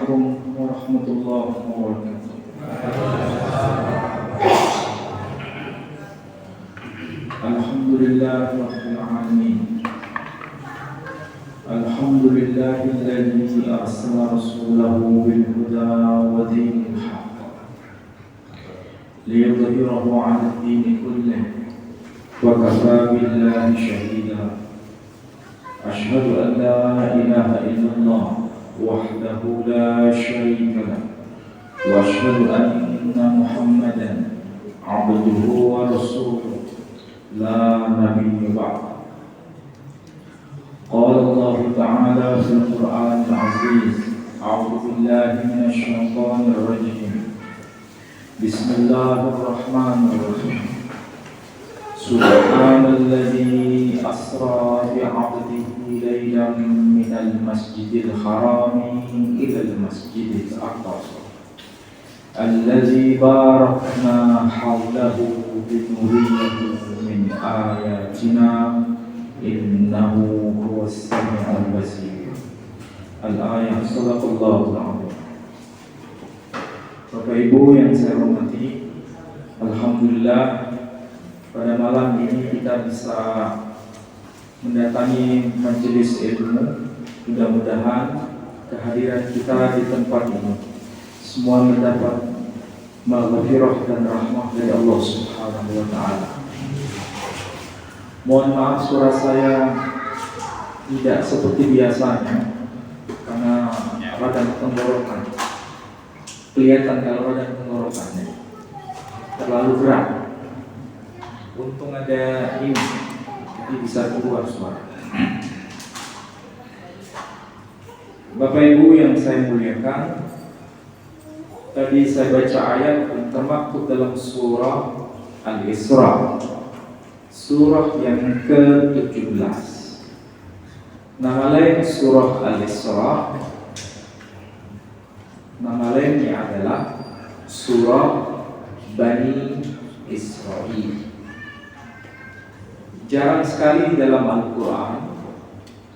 Assalamualaikum warahmatullahi wabarakatuh. Alhamdulillah rabbil alamin. Alhamdulillahilladzi arsala rasulahu bil huda wa dinil haqq liyudhhirahu 'ala ad-dini kullih wa kafaa billahi shahida. Asyhadu an la ilaha illallah wahdahu la syarika lahu wa asyhadu anna Muhammadan 'abduhu wa rasuluhu la nabiyya ba'dahu. Qala Allah Ta'ala fil Qur'anil 'Aziz. A'udzu billahi minasy syaithanir rajim. Bismillahirrahmanirrahim. Subhanalladzi asra bi 'abdihi laylan minal masjidil harami ilal masjidil aqsa alladzi barakna hawlahu linuriyahu min ayatina innahu huwas sami'ul basir. Al-ayah. Shadaqallahul azim. Bapak Ibu yang saya hormati, alhamdulillah pada malam ini kita bisa mendatangi majelis ilmu. Mudah-mudahan kehadiran kita di tempat ini semua mendapat maghfirah dan rahmah dari Allah Subhanahu wa taala. Mohon maaf suara saya tidak seperti biasanya karena radang tenggorokan. Kelihatan kalau radang tenggorokannya terlalu berat. Untung ada ini, jadi bisa keluar suara. Bapak Ibu yang saya muliakan, tadi saya baca ayat yang termaktub dalam surah Al-Isra, surah yang ke-17. Nama lain surah Al-Isra, nama lainnya adalah surah Bani Israil. Jarang sekali di dalam Al-Quran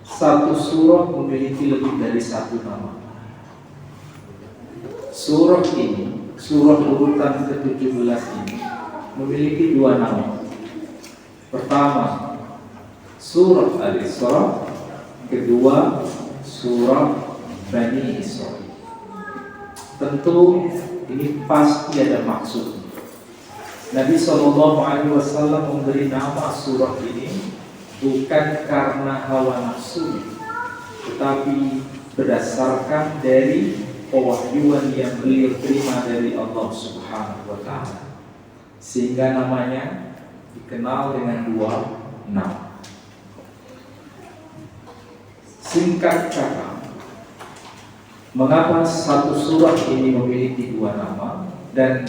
satu surah memiliki lebih dari satu nama. Surah ini, surah urutan ke-17 ini memiliki dua nama. Pertama, surah Al-Isra. Kedua, surah Bani Israil. Tentu ini pasti ada maksud. Nabi SAW memberi nama surah ini bukan karena hawa nafsu, tetapi berdasarkan dari pewahyuan yang beliau terima dari Allah Subhanahu wa taala. Sehingga namanya dikenal dengan dua nama. Singkat kata, mengapa satu surah ini memiliki dua nama, dan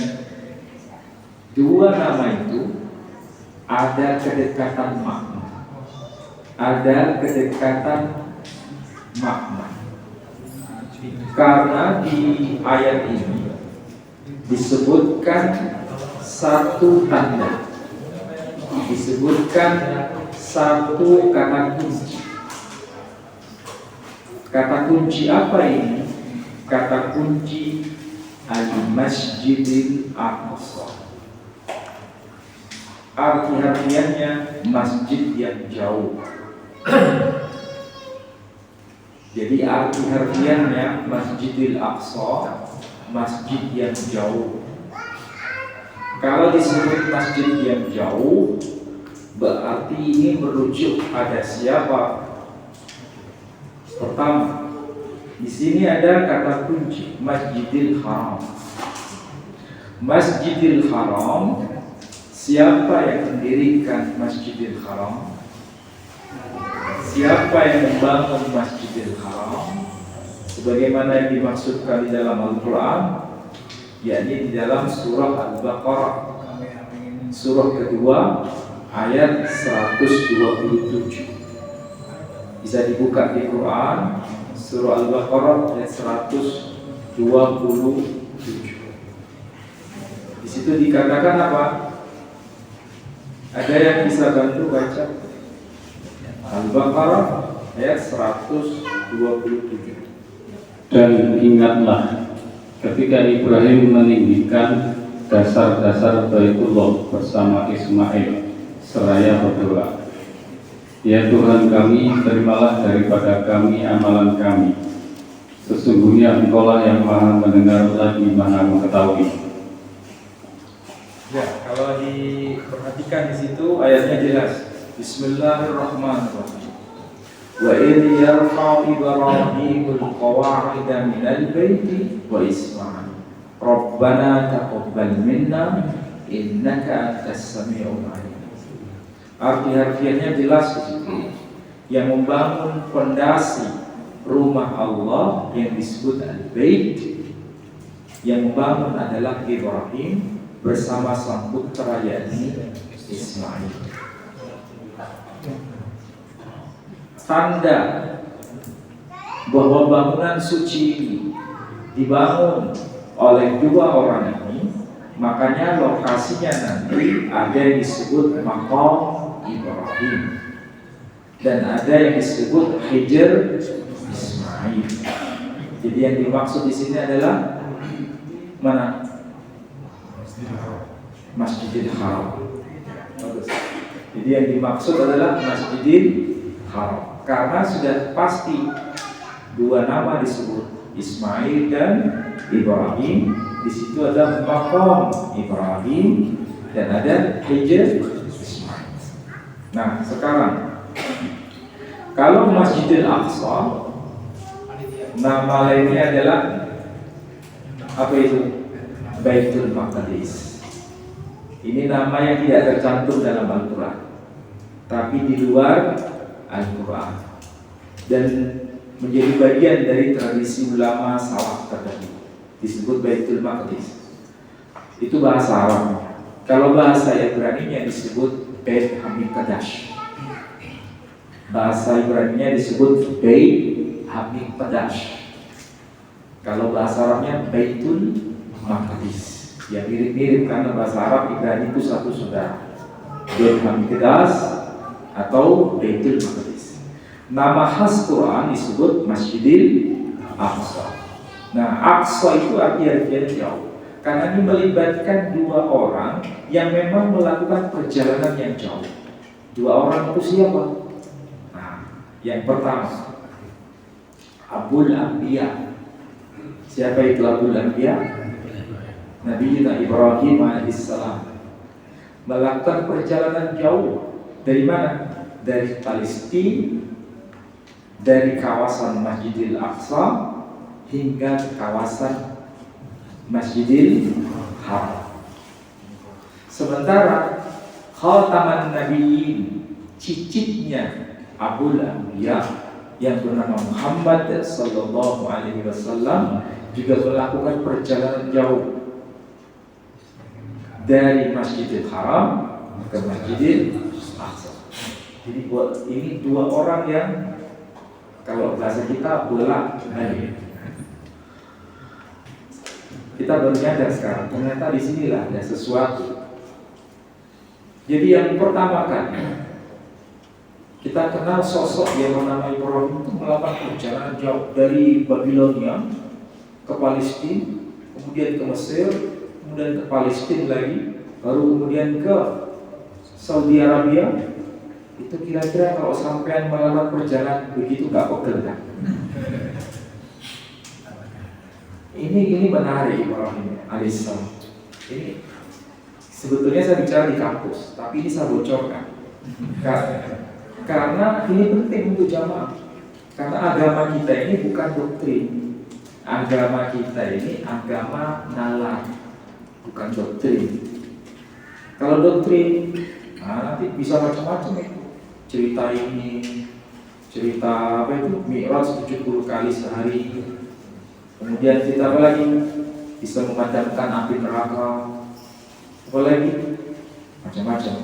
dua nama itu ada kedekatan makna. Ada kedekatan makna. Karena di ayat ini disebutkan satu tanda, disebutkan satu kata kunci. Kata kunci apa ini? Kata kunci Al-Masjidil Aqsa. Arti-artiannya masjid yang jauh. Jadi arti-artiannya Masjidil Aqsa, masjid yang jauh. Kalau disebut masjid yang jauh, berarti ini merujuk pada siapa? Pertama, di sini ada kata kunci Masjidil Haram. Masjidil Haram, siapa yang mendirikan Masjidil Haram? Siapa yang membangun Masjidil Haram? Sebagaimana yang dimaksudkan di dalam Al-Quran, yakni di dalam surah Al-Baqarah, surah kedua ayat 127. Bisa dibuka di Quran, surah Al-Baqarah ayat 127. Di situ dikatakan apa? Ada yang bisa bantu baca? Al-Baqarah ayat 127. Dan ingatlah ketika Ibrahim meninggikan dasar-dasar Baitullah bersama Ismail seraya berdoa, ya Tuhan kami, terimalah daripada kami amalan kami. Sesungguhnya Engkaulah yang maha mendengar lagi maha mengetahui. Ya, kalau diperhatikan di situ ayatnya jelas. Bismillahirrahmanirrahim. Wa idh yarfa'u Ibrahimul qawa'ida minal baiti wa Ismail. Rabbana taqabbal minna innaka antas sami'ul 'alim. Arti-artiannya jelas di situ. Yang membangun fondasi rumah Allah yang disebut Al-Bait, yang membangun adalah Ibrahim bersama sang putra yakni Ismail. Tanda bahwa bangunan suci ini dibangun oleh dua orang ini, makanya lokasinya nanti ada yang disebut Maqam Ibrahim dan ada yang disebut Hijr Ismail. Jadi yang dimaksud di sini adalah mana? Masjidil Haram. Jadi yang dimaksud adalah Masjidil Haram. Karena sudah pasti dua nama disebut, Ismail dan Ibrahim. Di situ ada Maqam Ibrahim dan ada Hijr Ismail. Nah, sekarang kalau Masjidil Aqsa, nama lainnya adalah apa itu? Baitul Maqdis. Ini nama yang tidak tercantum dalam Al-Quran, tapi di luar Al-Quran dan menjadi bagian dari tradisi ulama salaf terdahulu. Disebut Baitul Maqdis. Itu bahasa Arabnya. Kalau bahasa Ibraninya disebut Bait Hamikdash. Bahasa Ibraninya disebut Bait Hamikdash. Kalau bahasa Arabnya Baitul Maqdis. Ya mirip-mirip karena bahasa Arab Ibrani itu satu saudara. Bait Hamikdash atau Baitul Maqdis. Nama khas Quran disebut Masjidil Aqsa. Nah, Aqsa itu artinya jauh. Karena ini melibatkan dua orang yang memang melakukan perjalanan yang jauh. Dua orang itu siapa? Nah, yang pertama Abul Anbiya. Siapa itu Abul Anbiya? Nabi Ibrahim alaihissalam melakukan perjalanan jauh. Dari mana? Dari Palestina, dari kawasan Masjidil Aqsa hingga kawasan Masjidil Haram. Sementara Khataman Nabiyyin, cicitnya Abul Anbiya yang bernama Muhammad sallallahu alaihi wasallam juga melakukan perjalanan jauh dari Masjidil Haram ke Masjidil Aqsa. Jadi ini dua orang yang kalau bahasa kita bolak-balik. Kita baru nyadar sekarang ternyata di sinilah ada sesuatu. Jadi yang pertama kali kita kenal sosok yang bernama Ibrahim itu melakukan perjalanan jauh dari Babilonia ke Palestina, kemudian ke Mesir, kemudian ke Palestina lagi, baru kemudian ke Saudi Arabia. Itu kira-kira kalau sampean melakukan perjalanan begitu nggak pegel kan? Ini menarik Ibrahim alaihissalam. Ini sebetulnya saya bicara di kampus, tapi ini saya bocorkan. Karena ini penting untuk jamaah. Karena agama kita ini bukan doktrin. Agama kita ini agama nalar, bukan doktrin. Kalau doktrin, nanti bisa macam-macam itu. Cerita ini, cerita apa itu? Mi'raj 70 kali sehari. Kemudian kita apa lagi? Bisa memadamkan api neraka. Apa lagi? Macam-macam.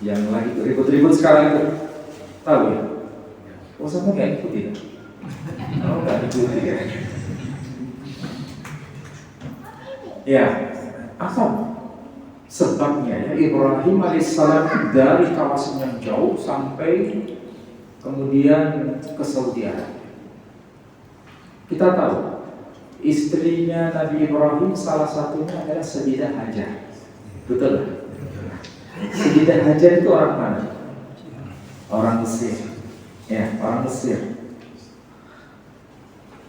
Yang lagi ribut-ribut sekarang itu, tahu ya? Oh, sama nggak ikuti? Oh, nggak ikuti ya? Ya, apa sebabnya ya? Ibrahim alaihissalam dari kawasan yang jauh sampai kemudian ke Saudi Arabia. Kita tahu istrinya Nabi Ibrahim salah satunya adalah Sayyidah Hajar. Betul? Sayyidah Hajar itu orang mana? Orang Mesir. Ya, orang Mesir.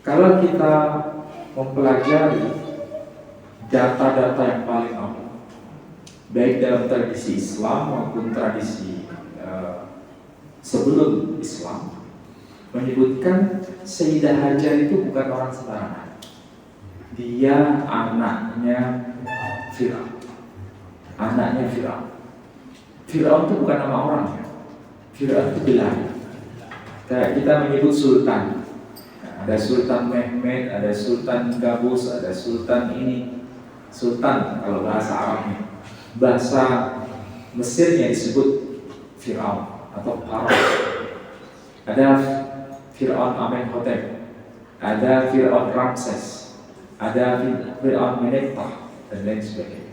Kalau kita mempelajari data-data yang paling awal, baik dalam tradisi Islam maupun tradisi sebelum Islam, menyebutkan Sayyidah Hajar itu bukan orang sembarangan. Dia anaknya Firaun. Anaknya Firaun. Firaun itu bukan nama orang ya. Firaun itu gelar. Kayak kita menyebut sultan. Ada Sultan Mehmed, ada Sultan Gabus, ada Sultan ini. Sultan kalau bahasa Arabnya. Bahasa Mesirnya disebut Firaun atau Pharaoh. Ada Firaun Amenhotep, ada Firaun Ramses, ada Firaun Meneptah, dan lain sebagainya.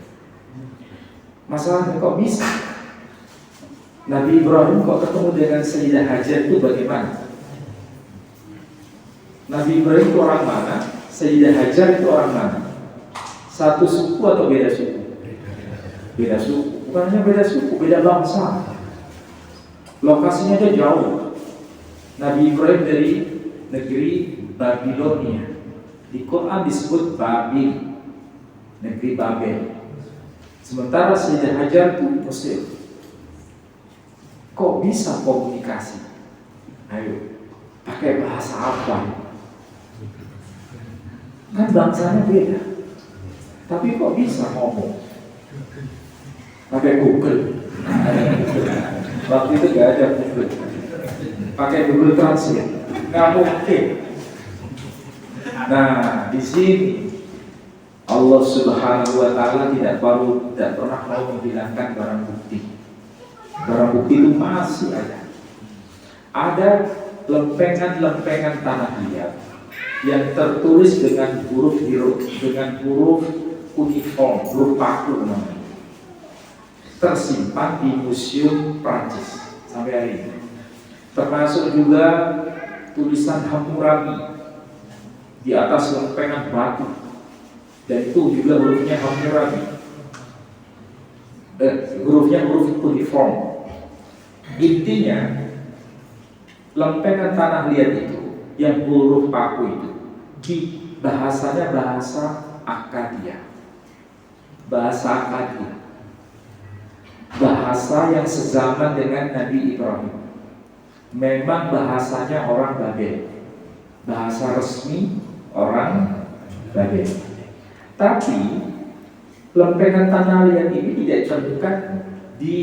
Masalahnya kok bisa? Nabi Ibrahim kok ketemu dengan Sayyidah Hajar itu bagaimana? Nabi Ibrahim itu orang mana? Sayyidah Hajar itu orang mana? Satu suku atau beda suku? Beda suku. Bukan hanya beda suku, beda bangsa. Lokasinya aja jauh. Nabi Ibrahim dari negeri Babilonia. Di Quran disebut Babil, negeri Babel. Sementara Sayyidah Hajar itu Mesir. Kok bisa komunikasi? Ayo, pakai bahasa apa? Kan bangsanya beda. Tapi kok bisa ngomong? Pakai Google. Waktu itu gak ada Google. Pakai Google Translate. Nggak mungkin. Nah, di sini Allah Subhanahu wa Ta'ala tidak pernah mau menghilangkan barang bukti. Barang bukti itu masih ada. Ada lempengan-lempengan tanah liat yang tertulis dengan huruf uniform, huruf paku namanya, tersimpan di Museum Prancis sampai hari ini. Termasuk juga tulisan Hammurabi di atas lempengan batu, dan itu juga hurufnya Hammurabi. Hurufnya huruf uniform. Intinya lempengan tanah liat itu yang huruf paku itu di bahasanya bahasa Akkadia. Bahasa Akkadia. Bahasa yang sezaman dengan Nabi Ibrahim. Memang bahasanya orang Babel. Bahasa resmi orang Babel. Tapi lempengan tanah liat ini tidak ditemukan di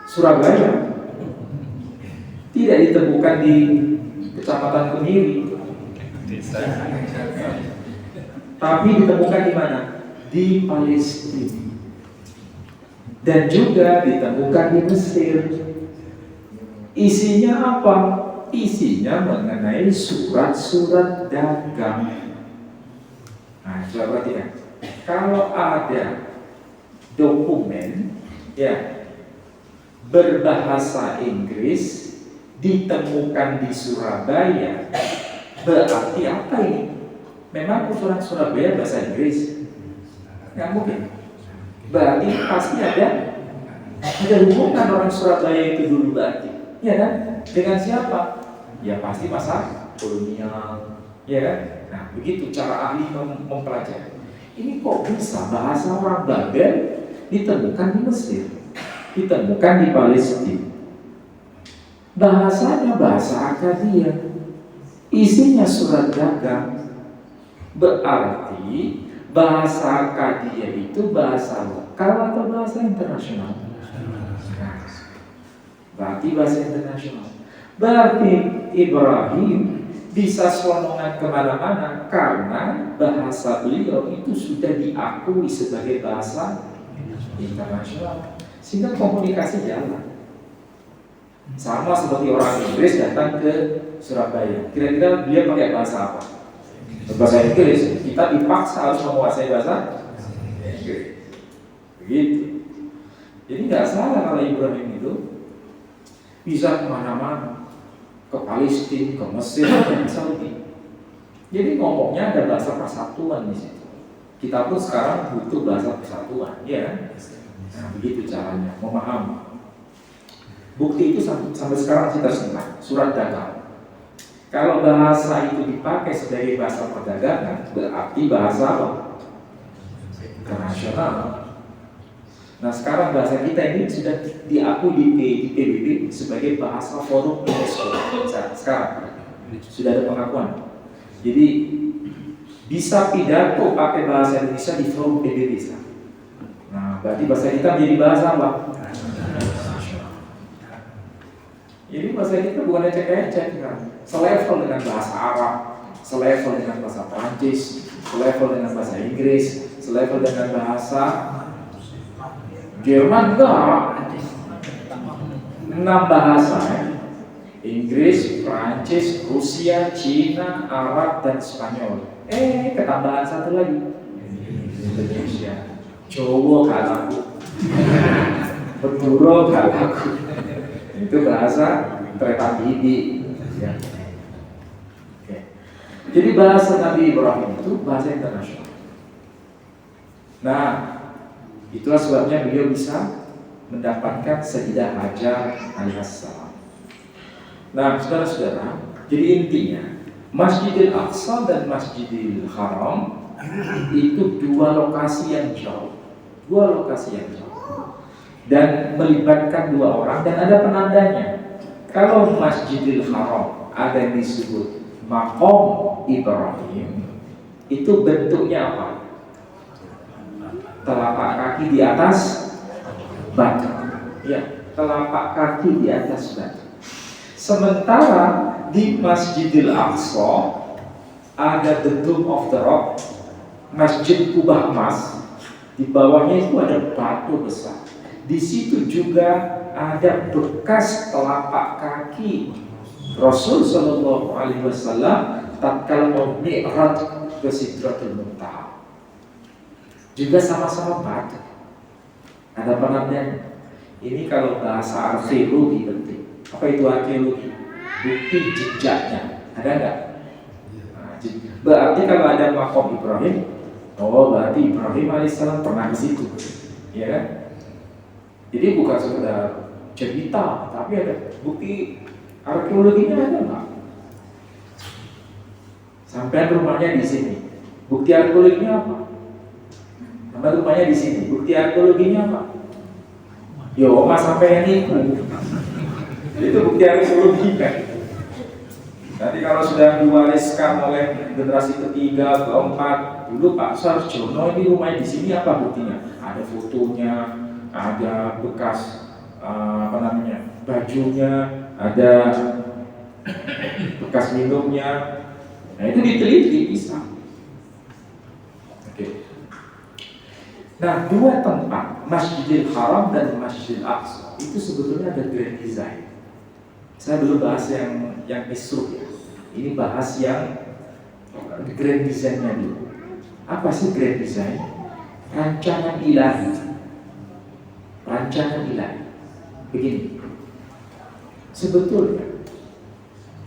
Surabaya, tidak ditemukan di Kecamatan Kemiri, tapi ditemukan di mana? Di Palestina, dan juga ditemukan di Mesir. Isinya apa? Isinya mengenai surat-surat dagang. Nah, coba perhatikan. Kalau ada dokumen ya berbahasa Inggris ditemukan di Surabaya, berarti apa ini? Memang orang Surabaya bahasa Inggris? Nggak mungkin. Berarti pasti ada hubungan orang Surabaya itu dulu berarti, ya kan? Dengan siapa? Ya pasti masa kolonial, ya kan? Nah, begitu cara ahli mempelajari. Ini kok bisa bahasa orang Babel ditemukan di Mesir, ditemukan di Palestina. Bahasanya bahasa Akkadia, isinya surat dagang. Berarti bahasa Akkadia itu bahasa lokal atau bahasa internasional? Berarti bahasa internasional. Berarti Ibrahim bisa selonongan kemana-mana karena bahasa beliau itu sudah diakui sebagai bahasa internasional, sehingga komunikasi jalan. Sama seperti orang Inggris datang ke Surabaya, kira-kira dia pakai bahasa apa? Bahasa Inggris. Kita dipaksa harus menguasai bahasa Inggris. Begitu. Jadi nggak salah kalau Ibrahim itu bisa kemana-mana, ke Palestina, ke Mesir, ke Saudi. Jadi ngomongnya ada bahasa persatuan di situ. Kita pun sekarang butuh bahasa persatuan, ya. Nah, begitu caranya memahami. Bukti itu sampai sekarang kita simpan surat dagang. Kalau bahasa itu dipakai sebagai bahasa perdagangan, berarti bahasa apa? Internasional. Nah, sekarang bahasa kita ini sudah diakui di PBB sebagai bahasa forum UNESCO. Sekarang sudah ada pengakuan. Jadi bisa pidato pakai bahasa Indonesia di forum PBB. Nah, berarti bahasa kita menjadi bahasa apa? Jadi bahasa kita bukan ecek-ecek kan? Selevel dengan bahasa Arab, selevel dengan bahasa Prancis, selevel dengan bahasa Inggris, selevel dengan bahasa Jerman enggak. 6 bahasa ya. Inggris, Prancis, Rusia, Cina, Arab, dan Spanyol. Ketambahan satu lagi, Indonesia. Jawa gak laku, Madura gak laku. Itu bahasa kereta bibi. Ya. Oke. Jadi bahasa Nabi Ibrahim itu bahasa internasional. Nah, itulah sebabnya beliau bisa mendapatkan Sayyidah Hajar alaihissalam. Nah, saudara-saudara, jadi intinya Masjidil Aqsa dan Masjidil Haram itu dua lokasi yang jauh, dan melibatkan dua orang, dan ada penandanya. Kalau Masjidil Haram ada yang disebut Maqam Ibrahim, itu bentuknya apa? Telapak kaki di atas batu. Ya, telapak kaki di atas batu. Sementara di Masjidil Aqsa ada the Dome of the Rock, Masjid Kubah Emas. Di bawahnya itu ada batu besar. Di situ juga ada bekas telapak kaki Rasul Shallallahu Alaihi Wasallam tatkala mau mi'raj ke Sidratul Muntaha. Juga sama-sama batu. Ada penandanya. Ini kalau bahasa arkeologi penting. Apa itu arkeologi? Bukti jejaknya. Ada nggak? Nah, berarti kalau ada Maqam Ibrahim, berarti Ibrahim alaihissalam pernah ke situ, ya kan? Jadi bukan sekedar cerita, tapi ada bukti arkeologinya, ada nggak? Sampai rumahnya di sini, bukti arkeologinya apa? Sampai rumahnya di sini, bukti arkeologinya apa? Yo, mas sampai ini itu bukti arkeologi kan? Nanti kalau sudah diwariskan oleh generasi ketiga, keempat, dulu Pak Sarjono ini rumahnya di sini, apa buktinya? Ada fotonya, ada bekas bajunya, ada bekas minumnya. Nah itu diteliti bisa. Oke. Nah, dua tempat, Masjidil Haram dan Masjidil Aqsa, itu sebetulnya ada grand design. Saya belum bahas yang isruf ya. Ini bahas yang grand design-nya dulu. Apa sih grand design? Rancangan ilahi. Rancangan ilahi. Begini. Sebetulnya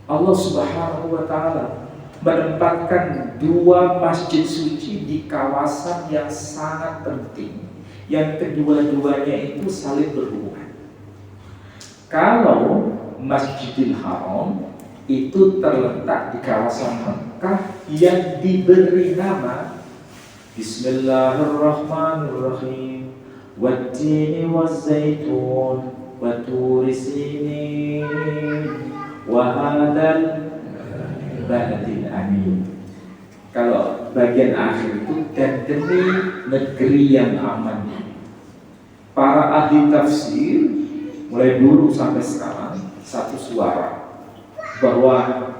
Allah Subhanahu wa taala menempatkan dua masjid suci di kawasan yang sangat penting, yang kedua-duanya itu saling berhubungan. Kalau Masjidil Haram itu terletak di kawasan Mekah yang diberi nama Bismillahirrahmanirrahim, Wattini wazzaitun, Waturi sinin, Wahadal baladil amin. Kalau bagian akhir itu dan demi negeri yang aman. Para ahli tafsir mulai dulu sampai sekarang satu suara bahwa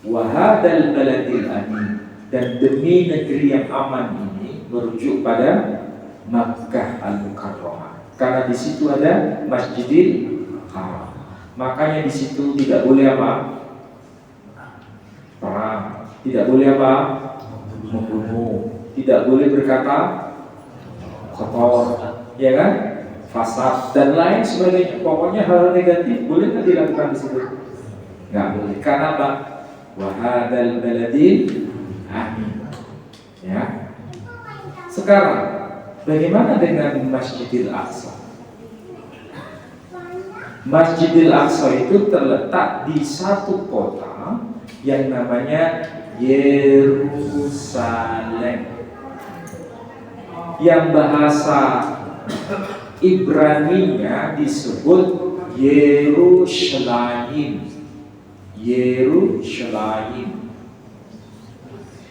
wahadal baladil amin, dan demi negeri yang aman ini merujuk pada Makkah Al-Mukarramah, karena di situ ada Masjidil Haram. Makanya di situ tidak boleh apa? Perang, tidak boleh apa? Membunuh, tidak boleh berkata kotor, ya kan? Fasad dan lain sebagainya. Pokoknya hal negatif boleh nggak dilakukan di situ? Nggak boleh. Karena apa? wa hadzal baladil amin. Ya. Sekarang bagaimana dengan Masjidil Aqsa? Masjidil Aqsa itu terletak di satu kota yang namanya Yerusalem, yang bahasa Ibraninya disebut Yerusalem. Yerusalem.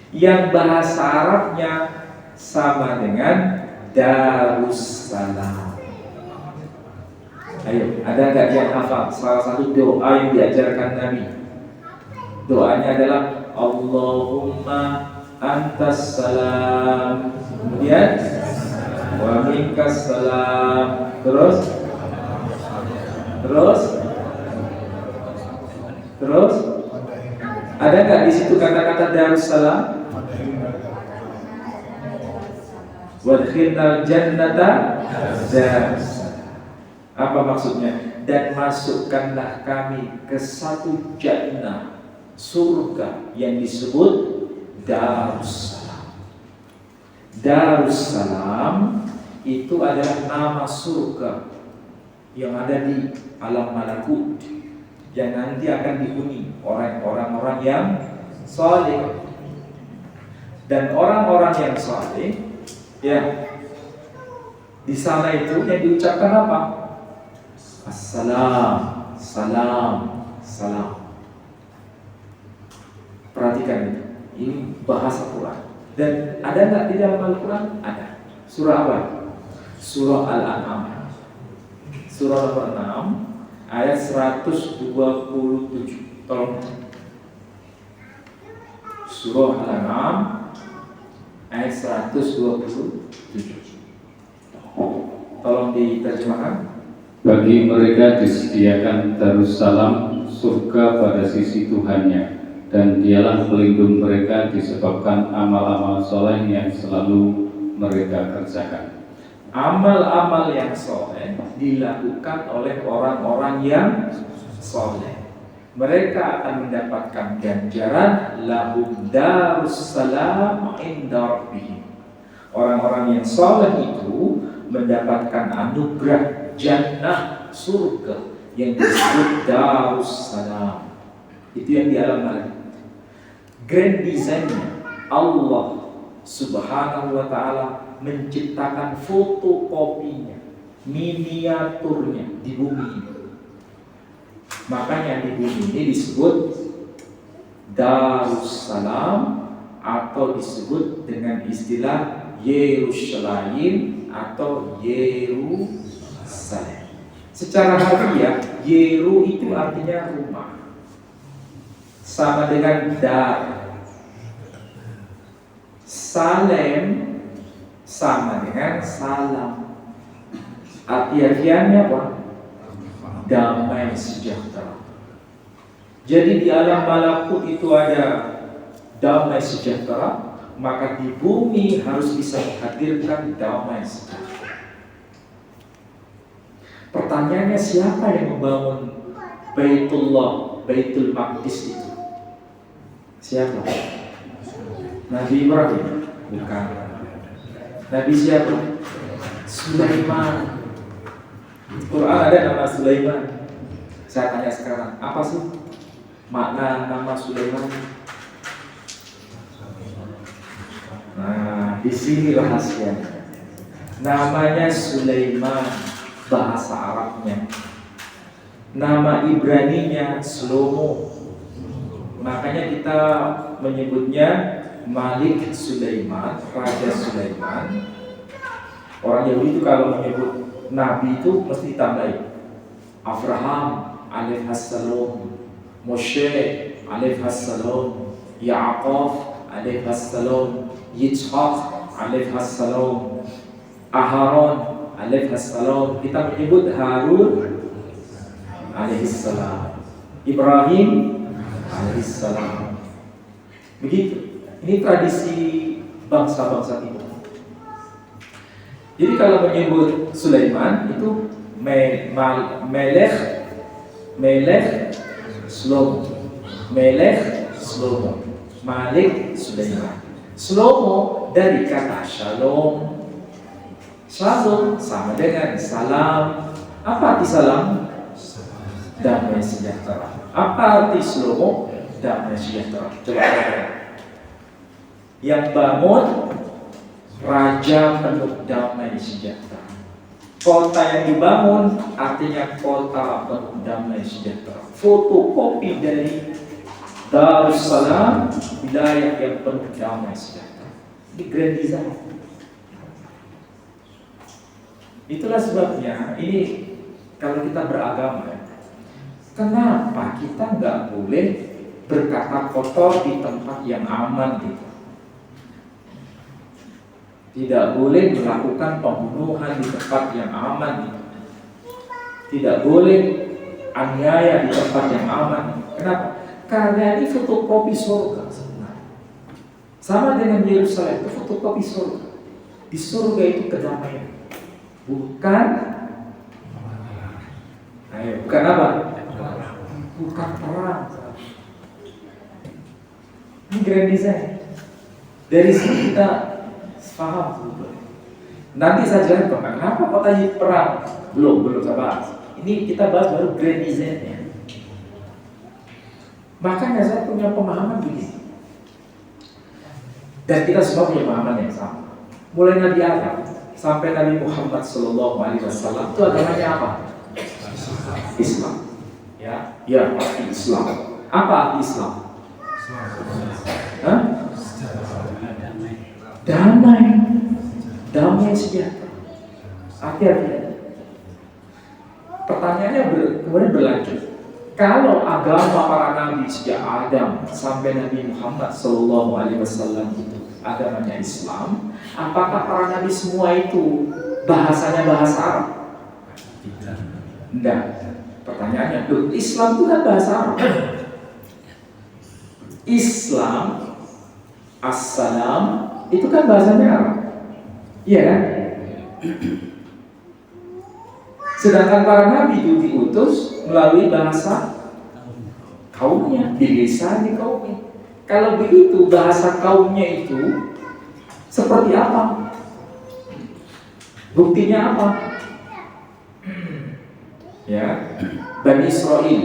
Yang bahasa Arabnya sama dengan Darussalam. Ayo, ada nggak yang hafal salah satu doa yang diajarkan Nabi? Doanya adalah Allahumma antas salam, kemudian wa minkas salam, terus ada nggak di situ kata-kata Darussalam? Wadkhilnal jannata Darussalam. Apa maksudnya? Dan masukkanlah kami ke satu jannah, surga yang disebut Darussalam. Darussalam itu adalah nama surga yang ada di alam malakut, yang nanti akan dihuni oleh orang-orang yang saleh. Dan orang-orang yang saleh, ya, di sana itu yang diucapkan apa? Assalam, salam, salam. Perhatikan itu. Ini bahasa Quran. Dan ada nggak di dalam Al-Quran? Ada. Surah apa? Surah Al-An'am. Surah nomor 6 ayat 127. Tolong. Surah Al-An'am ayat 127. Tolong diterjemahkan. Bagi mereka disediakan Darussalam, surga pada sisi Tuhannya, dan dialah pelindung mereka disebabkan amal-amal soleh yang selalu mereka kerjakan. Amal-amal yang soleh dilakukan oleh orang-orang yang soleh. Mereka akan mendapatkan ganjaran lahum darussalam inda rabbihim. Orang-orang yang soleh itu mendapatkan anugerah jannah, surga yang disebut Darussalam. Itu yang di alam malakut. Grand design-nya Allah Subhanahu wa ta'ala menciptakan fotokopinya, miniaturnya di bumi ini. Makanya di bumi ini disebut Darussalam atau disebut dengan istilah Yerusalem atau Yerusalem. Secara harfiah, Yeru itu artinya rumah, sama dengan dar. Salem sama dengan salam. Arti harfiahnya apa? Damai sejahtera. Jadi di alam malakut itu ada damai sejahtera, maka di bumi harus bisa menghadirkan damai sejahtera. Pertanyaannya, siapa yang membangun Baitullah, Baitul Maqdis itu? Siapa? Nabi Ibrahim? Bukan. Nabi siapa? Sulaiman. Quran ada nama Sulaiman. Saya tanya sekarang, apa sih makna nama Sulaiman? Nah, di sini rahasianya. Namanya Sulaiman, bahasa Arabnya. Nama Ibraninya Shlomo. Makanya kita menyebutnya Malik Sulaiman, Raja Sulaiman. Orang Yahudi itu kalau menyebut Nabi itu mesti ditambahin Abraham alaihissalam, Moshe alaihissalam, Ya'qub alaihissalam, Yitzhak alaihissalam, Aharon alaihissalam. Kita menyebut Harun alaihissalam, Ibrahim alaihissalam. Begitu. Ini tradisi bangsa-bangsa timur. Jadi kalau menyebut Sulaiman itu Melech Shlomo, Melech Slomo. Malik Sulaiman. Slomo dari kata shalom. Shalom sama dengan salam. Apa arti salam? Damai sejahtera. Apa arti Slomo? Damai sejahtera. Coba katakan. Yang bangun raja penuh damai sejahtera. Kota yang dibangun artinya kota penuh damai sejahtera. Fotokopi dari Darussalam, wilayah yang penuh damai sejahtera. Ini grand design. Itulah sebabnya ini kalau kita beragama, kenapa kita nggak boleh berkata kotor di tempat yang aman gitu? Tidak boleh melakukan pembunuhan di tempat yang aman. Tidak boleh aniaya di tempat yang aman. Kenapa? Karena ini fotokopi surga sebenarnya. Sama dengan Yerusalem, itu fotokopi surga. Di surga itu kedamaian. Bukan bukan apa? Bukan perang. Ini grand design. Dari sini kita paham. Nanti saya jelaskan kenapa kota ini perang. Belum saya bahas. Ini kita bahas baru grand design-nya. Makanya saya punya pemahaman begini. Dan kita semua punya pemahaman yang sama. Mulai Nabi Adam sampai Nabi Muhammad SAW itu agamanya apa? Islam. Ya, pasti Islam. Apa arti Islam? Hah? Damai sejahtera. Artinya, pertanyaannya kemudian berlanjut. Kalau agama para nabi sejak Adam sampai Nabi Muhammad SAW itu agamanya Islam, apakah para nabi semua itu bahasanya bahasa Arab? Tidak. Pertanyaannya, Islam itu kan bahasa Arab. Islam, Assalam, itu kan bahasanya Arab. Iya kan? Sedangkan para nabi itu diutus melalui bahasa kaumnya, bilisan kaumnya. Kalau begitu bahasa kaumnya itu seperti apa? Buktinya apa? Ya, Bani Israel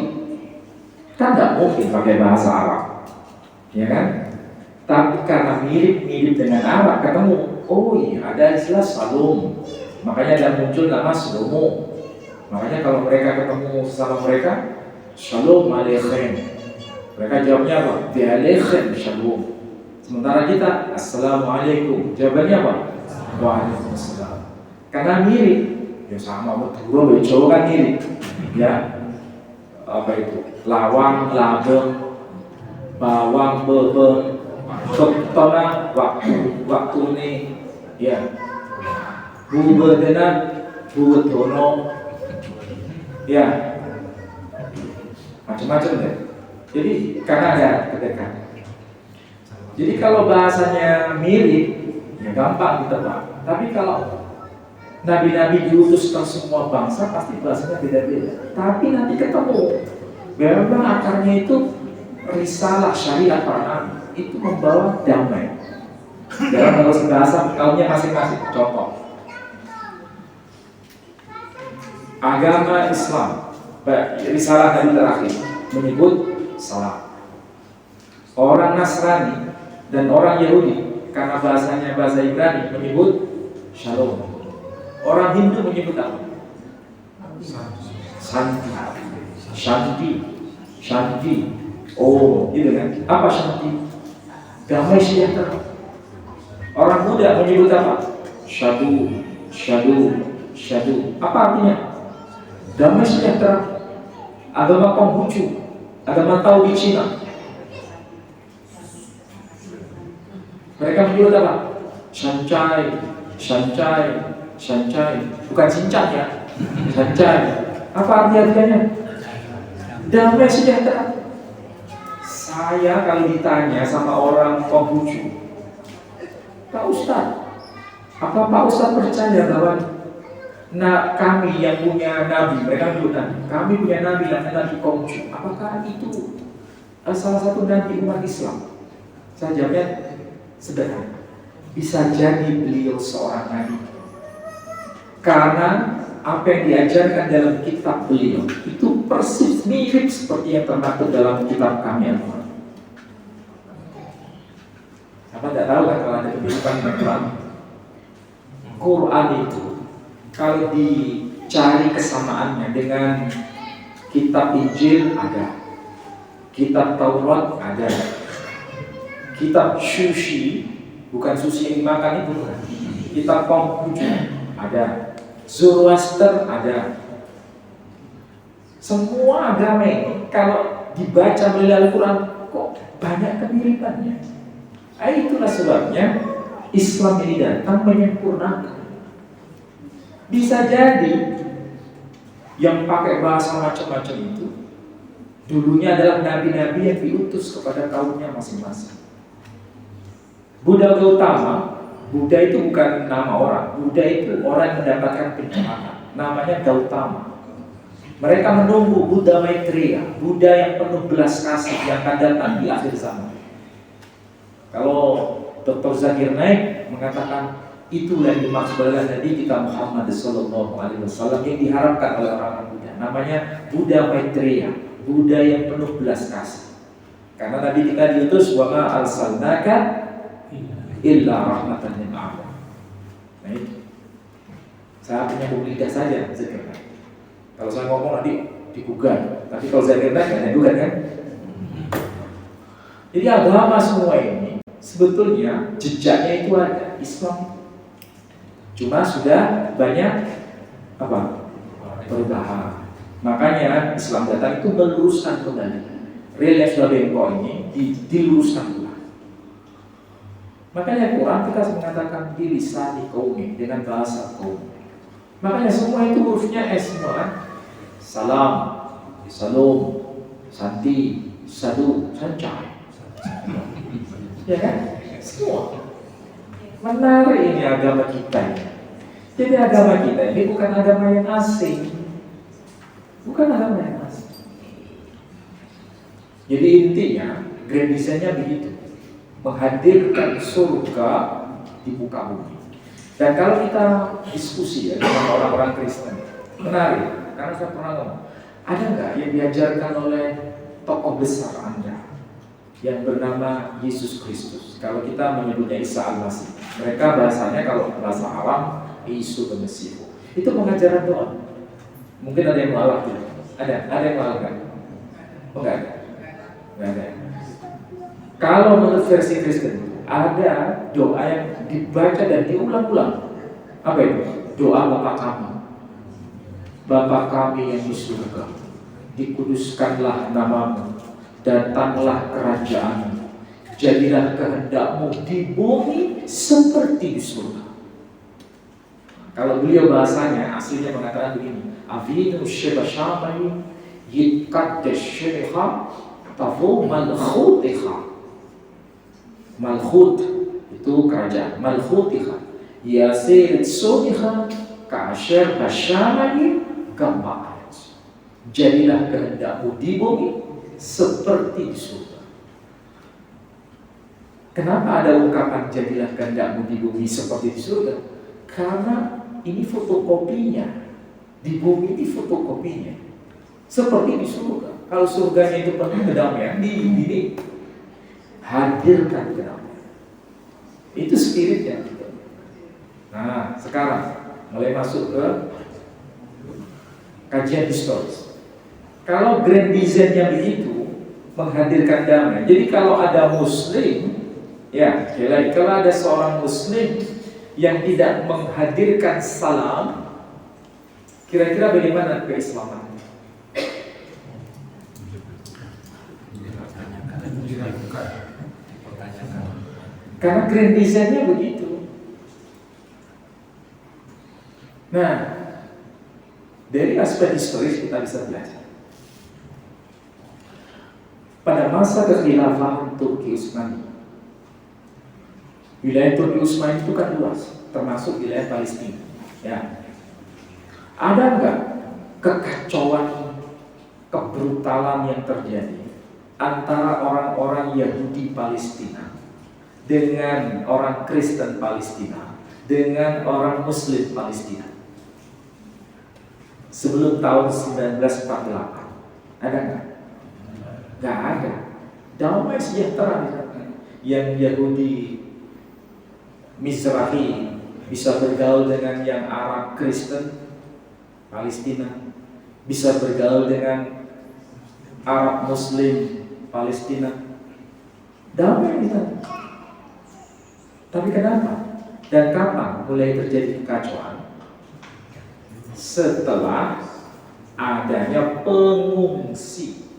kan nggak mungkin pakai bahasa Arab, ya kan? Tapi karena mirip-mirip dengan Arab ketemu, oh iya ada istilah Salom, makanya ada muncul nama Slomo. Makanya kalau mereka ketemu sama mereka, Shalom Aleichem, mereka jawabnya apa? Bi'aleichem Shalom. Sementara kita Assalamualaikum, jawabannya apa? Waalaikumsalam. Karena mirip, ya sama betul, Jawa kan mirip, ya apa itu? Lawang, labeng, bawang, bebeng, betona, waktu ini, ya, bubedena, bubedono, ya, macam-macam deh. Jadi karena ada kedekatan. Jadi kalau bahasanya mirip, ya gampang ditebak. Tapi kalau nabi-nabi diutus ke semua bangsa, pasti bahasanya beda-beda. Tapi nanti ketemu, memang akarnya itu risalah syariat para nabi itu membawa damai. Dalam bahasa kaumnya masing-masing. Contoh, agama Islam, risalah nabi terakhir menyebut salam. Orang Nasrani dan orang Yahudi karena bahasanya bahasa Ibrani menyebut shalom. Orang Hindu menyebut apa? Shanti. Oh, gitu kan? Apa shanti? Damai sejahtera. Orang Buddha menyebut apa? Syadu. Apa artinya? Damai sejahtera. Agama Konghucu, agama Tao di Cina, mereka menyebut apa? Shancai, bukan cincang ya. Shancai. Apa artinya? Damai sejahtera. Saya kalau ditanya sama orang Konghucu, Pak Ustadz, apa Pak Ustadz percaya bahwa kami yang punya nabi, mereka menyebut nabi, kami punya nabi yang nabi Konghucu, apakah itu salah satu nabi umat Islam? Saya jawabnya sederhana. Bisa jadi beliau seorang nabi. Karena apa yang diajarkan dalam kitab beliau itu persis mirip seperti yang termaktub dalam kitab kami Al-Quran. Apa tidak tahu kan kalau ada kemiripan dengan Quran? Quran itu kalau dicari kesamaannya dengan kitab Injil ada, kitab Taurat ada, kitab sushi, bukan sushi yang dimakan itu, kitab Konghucu ada, Zoroaster ada. Semua agama ini kalau dibaca melalui Al-Quran kok banyak kemiripannya. Itulah sebabnya Islam ini datang menyempurnakan. Bisa jadi yang pakai bahasa macam-macam itu dulunya adalah nabi-nabi yang diutus kepada kaumnya masing-masing. Buddha Gautama, Buddha itu bukan nama orang. Buddha itu orang yang mendapatkan pencerahan. Namanya Gautama. Mereka menunggu Buddha Maitreya, Buddha yang penuh belas kasih yang akan datang di akhir zaman. Kalau Dr. Zakir Naik mengatakan itulah yang dimaksud oleh Nabi kita Muhammad SAW yang diharapkan oleh orang-orang Buddha. Namanya Buddha Maitreya, Buddha yang penuh belas kasih. Karena Nabi kita diutus wa ma arsalnaka illa rahmatan lil alamin. Nah itu. Saya punya lidah saja Zakir Naik. Kalau saya ngomong nanti digugat. Tapi kalau Zakir Naik enggak digugat kan? Jadi agama semua ini sebetulnya jejaknya itu ada Islam. Cuma sudah banyak perubahan. Makanya Islam datang itu meluruskan kembali. Rel yang sudah bengkok ini diluruskan pula. Makanya Quran kita mengatakan bilisani qaumi, dengan bahasa kaum. Makanya semua itu hurufnya S semua. Salam, Salam, Santi, Sadu, Sancai. Ya kan? Semua. Menarik ini agama kita. Jadi agama kita ini bukan agama yang asing. Bukan agama yang asing. Jadi intinya, grand design-nya begitu. Menghadirkan surga di muka bumi. Dan kalau kita diskusi ya dengan orang-orang Kristen, menarik. Karena saya pernah ngomong, ada nggak yang diajarkan oleh tokoh besar Anda yang bernama Yesus Kristus? Kalau kita menyebutnya Isa Al-Masih, mereka bahasanya kalau bahasa awam Yesus Al-Masih. Itu pengajaran doa. Mungkin ada yang mualaf ya? Ada yang mualaf kan? Oh enggak ada? Enggak ada. Kalau menurut versi Kristen ada doa yang dibaca dan diulang-ulang. Apa itu? Doa Bapa kami. Bapa kami yang di surga, dikuduskanlah namamu, datanglah kerajaanmu, jadilah kehendakmu di bumi seperti di surga. Kalau beliau bahasanya aslinya mengatakan begini, Avinu shebashamai yikaddesh shereha tafu malchutiha. Malchut itu kerajaan, malchutiha yasir suniha kasher bashamai gambaran. Jadilah kehendakmu di bumi seperti di surga. Kenapa ada ungkapan jadilah kehendakmu di bumi seperti di surga? Karena ini fotokopinya. Di bumi ini fotokopinya. Seperti di surga. Kalau surganya itu penuh kedamaian, di sini hadirkan kedamaian. Itu spiritnya. Nah, sekarang mulai masuk ke kajian historis. Kalau grand design-nya begitu, menghadirkan damai. Jadi kalau ada Muslim, ya, kalau ada seorang Muslim yang tidak menghadirkan salam, kira-kira bagaimana keislaman? Karena grand design-nya begitu. Nah, dari aspek historis kita bisa belajar. Pada masa kekhilafahan Turki Utsmani, wilayah Turki Utsmani itu kan luas, termasuk wilayah Palestina. Ya, ada nggak kekacauan, kebrutalan yang terjadi antara orang-orang Yahudi Palestina dengan orang Kristen Palestina dengan orang Muslim Palestina sebelum tahun 1948? Ada nggak? Nggak ada. Damai sejahtera di sana. Yang Yahudi Mizrahi bisa bergaul dengan yang Arab Kristen Palestina, bisa bergaul dengan Arab Muslim Palestina, damai di sana. Tapi kenapa? Dan kapan mulai terjadi kekacauan? Setelah adanya pengungsi.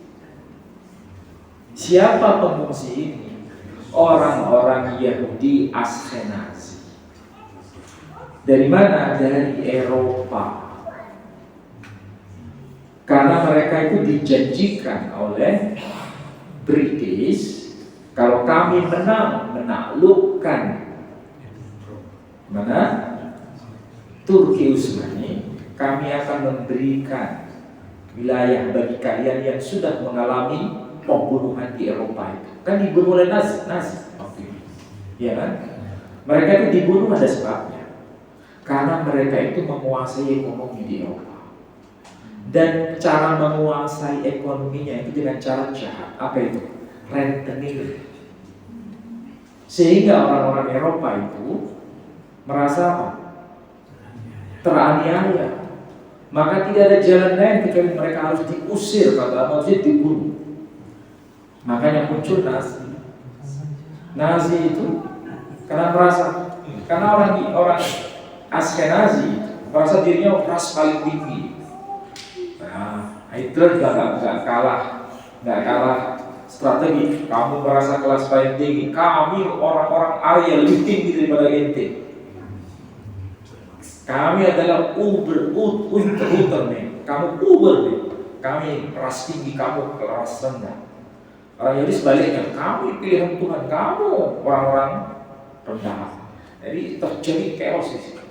Siapa pengungsi ini? Orang-orang Yahudi Askenazi. Dari mana? Dari Eropa. Karena mereka itu dijanjikan oleh British, kalau kami menang menaklukkan mana? Turki Utsmani, kami akan memberikan wilayah bagi kalian yang sudah mengalami pembunuhan di Eropa itu. Kan dibunuh oleh Nazi. Ya kan? Mereka itu dibunuh ada sebabnya. Karena mereka itu menguasai ekonomi di Eropa. Dan cara menguasai ekonominya itu dengan cara jahat. Apa itu? Rentenir. Sehingga orang-orang Eropa itu merasa apa? Teraniaya. Maka tidak ada jalan lain kecuali mereka harus diusir, kata maksudnya dibunuh. Makanya muncul Nazi. Nazi itu karena orang Askenazi merasa dirinya ras paling tinggi. Nah, Hitler nggak kalah strategi. Kamu merasa kelas paling tinggi, kami orang-orang Arya lebih tinggi daripada ente. Kami adalah Uber nih. Kamu Uber nih. Kami ras tinggi, kamu kelas rendah. Orang Yahudi sebaliknya, kami pilihan Tuhan, kamu orang-orang rendah. Jadi terjadi chaos di situ.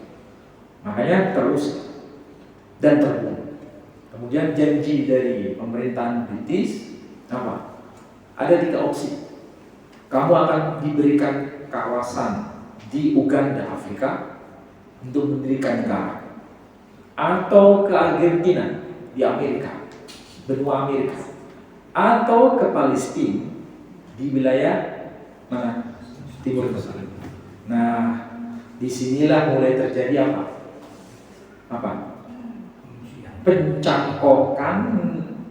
Makanya terus dan terbunuh. Kemudian janji dari pemerintahan British apa? Ada 3 opsi. Kamu akan diberikan kawasan di Uganda, Afrika untuk mendirikan negara, atau ke Argentina di Amerika, benua Amerika, atau ke Palestina di wilayah mana? Timur Tengah. Nah, disinilah mulai terjadi apa? Pencangkokan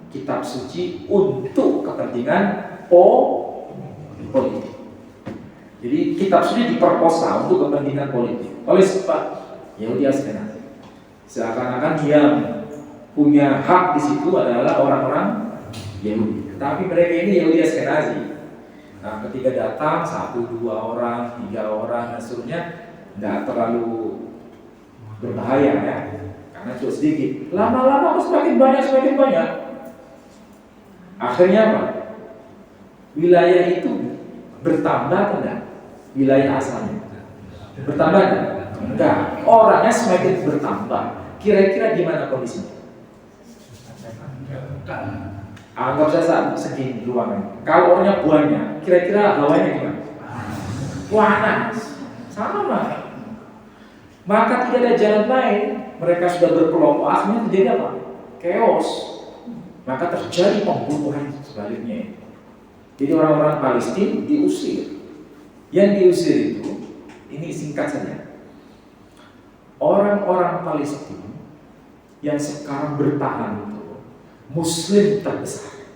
kitab suci untuk kepentingan politik. Jadi kitab suci diperkosa untuk kepentingan politik oleh sebab Yahudi Askenazi. Seakan-akan yang punya hak di situ adalah orang-orang Yahudi. Tapi mereka ini Yahudi Askenazi. Nah, ketika datang 1, 2 orang, 3 orang dan seterusnya, nggak terlalu berbahaya ya, karena cuma sedikit. Lama-lama semakin banyak. Akhirnya apa? Wilayah itu bertambah atau enggak? Wilayah asalnya bertambah enggak? Orangnya semakin bertambah. Kira-kira gimana kondisinya? Anggap saja segini ruangan. Kalau orangnya banyak, kira-kira hawanya gimana? Panas. Sama. Maka tidak ada jalan lain. Mereka sudah berkelompok, akhirnya terjadi apa? Chaos. Maka terjadi pembunuhan sebaliknya. Jadi orang-orang Palestina diusir. Yang diusir itu, ini singkat saja. Orang-orang Palestina yang sekarang bertahan itu Muslim terbesar.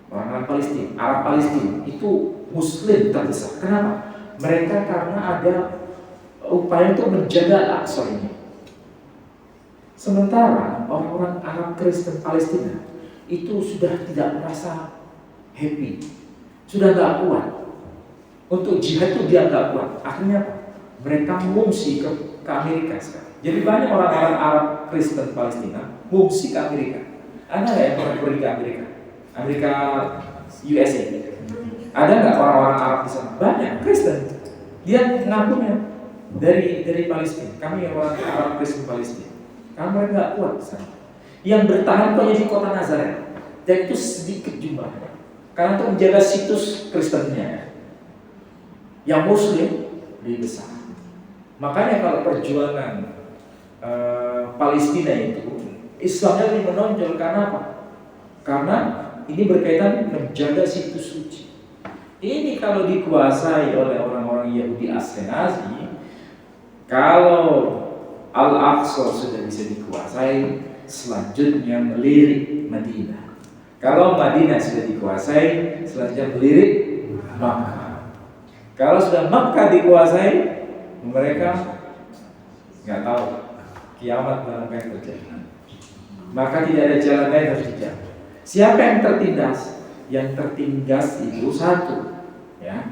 Orang-orang Palestina, Arab Palestina itu Muslim terbesar. Kenapa? Mereka karena ada upaya untuk menjaga Al-Aqsa ini. Sementara orang-orang Arab Kristen Palestina itu sudah tidak merasa happy, sudah nggak kuat. Untuk jihad itu dia nggak kuat. Akhirnya apa? Mereka mengungsi ke Amerika sekarang. Jadi banyak orang-orang Arab Kristen Palestina mengungsi ke Amerika. Ada nggak yang pernah pergi ke Amerika USA? Ada nggak orang-orang Arab di sana? Banyak Kristen. Dia ngakunya dari Palestina. Kami yang orang Arab Kristen Palestina. Karena mereka nggak kuat di sana. Yang bertahan hanya di kota Nazaret, dan itu sedikit jumlahnya. karena untuk menjaga situs Kristennya. Yang Muslim lebih besar. Makanya kalau perjuangan Palestina itu, Islamnya lebih menonjol. Karena apa? Karena ini berkaitan menjaga situs suci. Ini kalau dikuasai oleh orang-orang Yahudi Askenazi, kalau Al-Aqsa sudah bisa dikuasai, selanjutnya melirik Madinah. Kalau Madinah sudah dikuasai, selanjutnya melirik Makkah. Kalau sudah Makkah dikuasai, mereka nggak tahu kiamat dalam yang terjadi. Maka tidak ada jalan lain harus dijawab. Siapa yang tertindas? Yang tertindas itu satu, ya,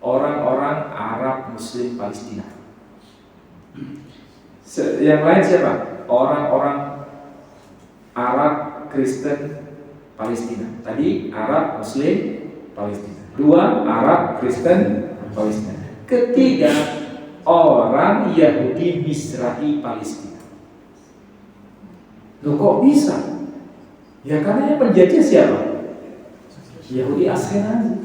orang-orang Arab Muslim Palestina. Yang lain siapa? Orang-orang Arab Kristen Palestina. Tadi Arab Muslim Palestina. Dua, Arab Kristen Palestina. Ketiga, orang Yahudi Mizrahi Palestina. Loh kok bisa? Ya karena yang penjajah siapa? Yahudi Askenazi.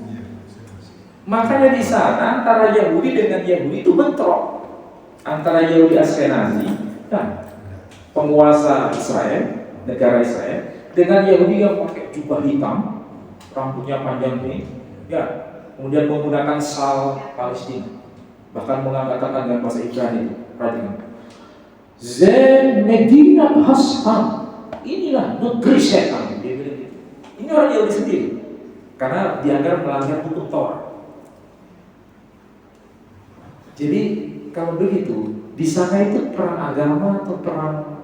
Makanya di sana antara Yahudi dengan Yahudi itu bentrok. Antara Yahudi Askenazi dan penguasa Israel, negara Israel, dengan Yahudi yang pakai jubah hitam, rambutnya panjang ini, ya, kemudian menggunakan sal Palestina, bahkan mengatakan dengan bahasa Ibrani itu, perhatikan, Zen Medina Hasam, inilah negeri setan, dia bilang gitu. Ini orang Yahudi sendiri, karena dianggap melanggar hukum Torah. Jadi kalau begitu, di sana itu perang agama atau perang?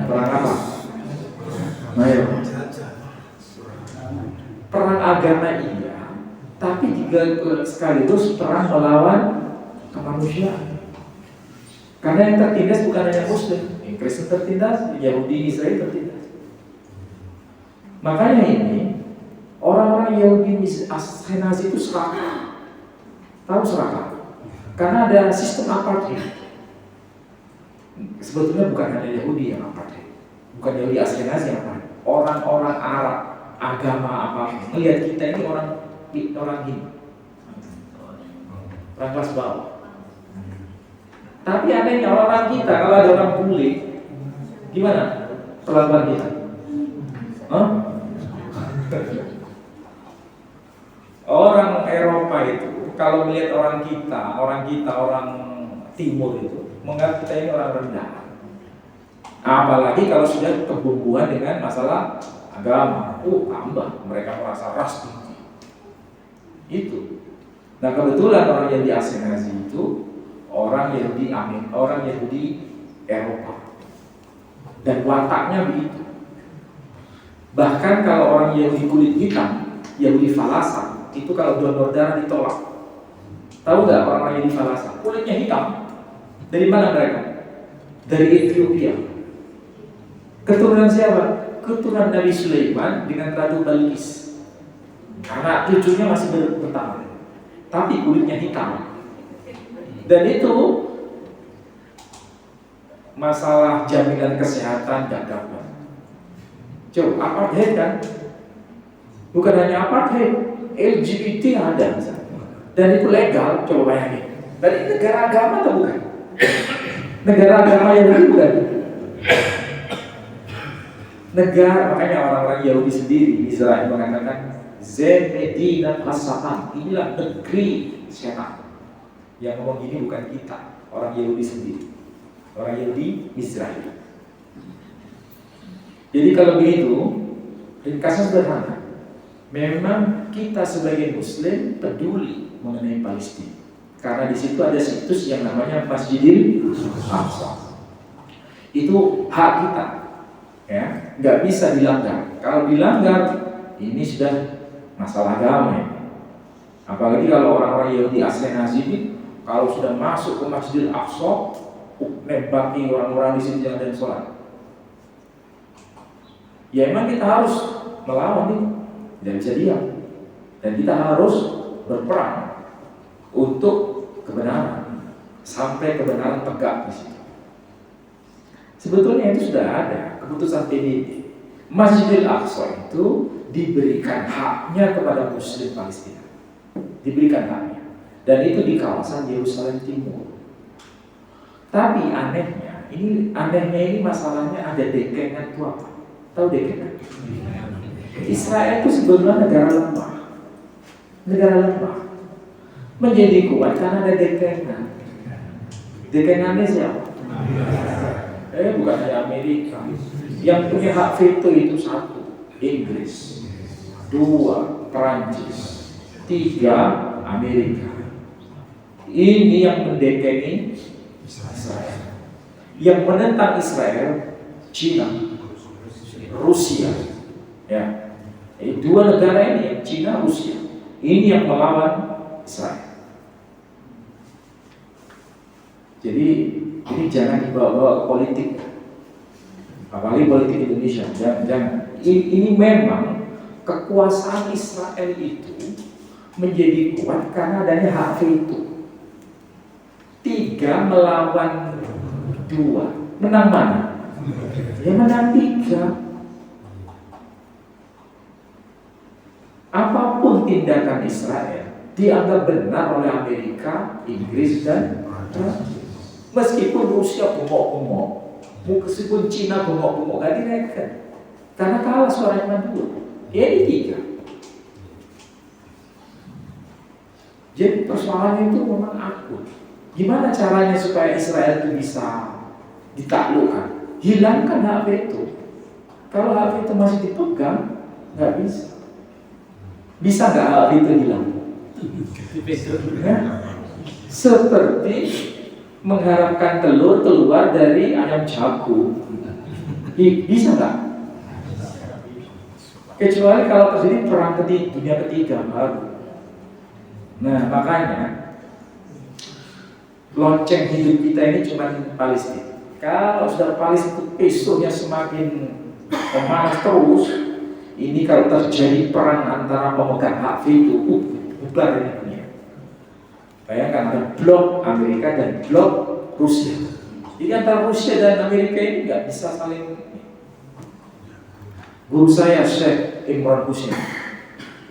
Perang apa? Perang agama iya, tapi juga sekaligus perang melawan kemanusiaan. Karena yang tertindas bukan hanya Muslim, yang Kristen tertindas, Yahudi Israel tertindas. Makanya ini orang-orang Yahudi Askenazi itu serakah. Tahu serakah? Karena ada sistem apartheid. Sebetulnya bukan hanya Yahudi yang apartheid, bukan Yahudi Askenazi yang apartheid. Orang-orang Arab, agama apa, melihat kita ini orang ini, orang kelas bawah. Tapi anehnya orang kita, kalau ada orang bule, gimana perlakuan kita? Orang Eropa itu kalau melihat orang kita timur itu menganggap kita ini orang rendah. Apalagi kalau sudah kebumbuan dengan masalah agama, tambah mereka merasa ras tinggi. Itu. Nah kebetulan orang Yahudi Askenazi itu orang Yahudi Eropa, dan wataknya begitu. Bahkan kalau orang Yahudi kulit hitam, Yahudi Falasa, itu kalau donor darah ditolak. Tahu nggak orang-orang Yahudi Falasa? Kulitnya hitam. Dari mana mereka? Dari Ethiopia. Keturunan siapa? Keturunan Nabi Sulaiman dengan Ratu Balqis. Karena cucunya masih bertahan, tapi kulitnya hitam. Dan itu masalah jaminan kesehatan gak dapat. Coba apartheid kan? Bukan hanya apartheid, LGBT ada misalnya. Dan itu legal, coba bayangin. Dan ini negara agama atau bukan? Negara agama Yahudi bukan? Negara, makanya orang-orang Yahudi sendiri Israel mengatakan Zen Medina Hasatan, inilah negeri setan. Yang ngomong gini bukan kita, orang Yahudi sendiri, orang Yahudi Israel. Jadi kalau begitu, ringkasnya sederhana. Memang kita sebagai Muslim peduli mengenai Palestina, karena di situ ada situs yang namanya Masjidil Aqsa. Itu hak kita, ya, nggak bisa dilanggar. Kalau dilanggar, ini sudah masalah agama. Ya. Apalagi kalau orang-orang Yahudi Askenazi ini, kalau sudah masuk ke Masjidil Aqsa, nembaki orang-orang di situ yang ada sholat. Ya memang kita harus melawan itu, tidak bisa diam, dan kita harus berperang untuk kebenaran sampai kebenaran tegak di situ. Sebetulnya itu sudah ada keputusan PBB. Masjidil Aqsa itu diberikan haknya kepada Muslim Palestina, diberikan haknya, dan itu di kawasan Yerusalem Timur. Tapi anehnya ini masalahnya ada dekengan itu apa? Tahu dekengan? Israel itu sebetulnya negara lemah, menjadi kuat karena ada dekengan. Dekengannya siapa? Bukan hanya Amerika. Yang punya hak veto itu satu, Inggris, dua, Perancis, tiga, Amerika. Ini yang mendekengi Israel. Yang menentang Israel, Cina, Rusia. Ya, dua negara ini, Cina, Rusia. Ini yang melawan Israel. Jadi ini jangan dibawa-bawa ke politik, apalagi politik Indonesia. Jangan. Ini memang kekuasaan Israel itu menjadi kuat karena adanya hak veto. 3 melawan 2, menang mana? Ya menang 3. Apapun tindakan Israel dianggap benar oleh Amerika, Inggris, dan Prancis. Meskipun Rusia bengok-bengok, meskipun Cina bengok-bengok, gak direken. Karena kalah suaranya 2. Ini 3. Jadi persoalannya itu memang akut. Gimana caranya supaya Israel itu bisa ditaklukkan? Hilangkan hak veto. Kalau hak veto masih dipegang, nggak bisa. Bisa nggak hak veto hilang? Ya? Seperti mengharapkan telur keluar dari ayam jago. Bisa nggak? Kecuali kalau terjadi perang dunia ketiga baru. Nah makanya lonceng hidup kita ini cuma Palestina. Kalau sudah Palestina pesonya semakin memanas terus, ini kalau terjadi perang antara pemegang hak veto, bubar ini dunia. Bayangkan ada blok Amerika dan blok Rusia. Jadi antara Rusia dan Amerika ini nggak bisa saling. Guru saya Syekh Imran Hussein